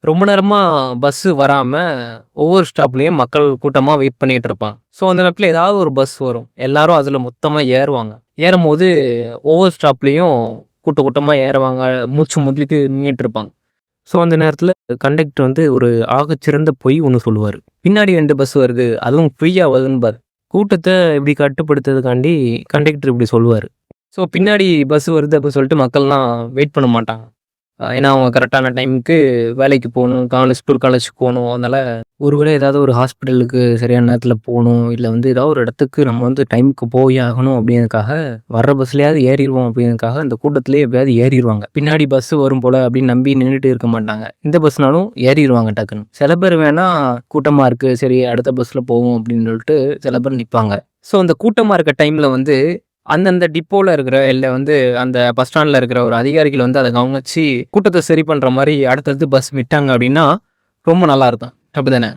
ரொம்ப நேரமா பஸ்ஸு வராம, ஒவ்வொரு ஸ்டாப்லயும் மக்கள் கூட்டமா வெயிட் பண்ணிட்டு இருப்பாங்க. ஸோ, அந்த நேரத்துல ஏதாவது ஒரு பஸ் வரும். எல்லாரும் அதுல மொத்தமா ஏறுவாங்க. ஏறும்போது ஒவ்வொரு ஸ்டாப்லயும் கூட்டமா ஏறுவாங்க. மூச்சு முட்டிட்டு நின்னுட்டு இருப்பாங்க. ஸோ, அந்த நேரத்துல கண்டக்டர் வந்து ஒரு ஆகச்சிறந்த பொய் ஒண்ணு சொல்லுவாரு. பின்னாடி 2 பஸ் வருது. அதுவும் ஃப்ரீயா வருதுன்பாரு. கூட்டத்த இப்படி கட்டுப்படுத்துறதுக்காண்டி கண்டக்டர் இப்படி சொல்லுவாரு. ஸோ, பின்னாடி பஸ் வருது அப்படின்னு சொல்லிட்டு மக்கள்லாம் வெயிட் பண்ண மாட்டாங்க. ஏன்னா அவங்க கரெக்டான டைமுக்கு வேலைக்கு போகணும், ஸ்கூல், காலேஜுக்கு போகணும். அதனால ஒருவேளை ஏதாவது ஒரு ஹாஸ்பிட்டலுக்கு சரியான நேரத்துல போணும், இல்ல வந்து ஏதாவது ஒரு இடத்துக்கு நம்ம வந்து டைமுக்கு போயே ஆகணும் அப்படிங்கிறதுக்காக, வர்ற பஸ்லயாவது ஏறிருவோம் அப்படிங்கிறதுக்காக அந்த கூட்டத்திலேயே எப்படியாவது ஏறிருவாங்க. பின்னாடி பஸ் வரும் போல அப்படின்னு நம்பி நின்னுட்டு இருக்க மாட்டாங்க. இந்த பஸ்னாலும் ஏறிருவாங்க டக்குன்னு. சில பேர் வேணா கூட்டமா இருக்கு, சரி அடுத்த பஸ்ல போவோம் அப்படின்னு சொல்லிட்டு சில பேர் நிப்பாங்க. ஸோ அந்த கூட்டமா இருக்க டைம்ல வந்து அந்தந்த டிப்போல இருக்கிற இல்ல வந்து அந்த பஸ் ஸ்டாண்ட்ல இருக்கிற ஒரு அதிகாரிகள் வந்து அத கவனிச்சு கூட்டத்த சரி பண்ற மாரி அடுத்தடுத்து பஸ் விட்டாங்க அப்படின்னா, ரொம்ப நல்லா இருக்கும். அப்படிதானே?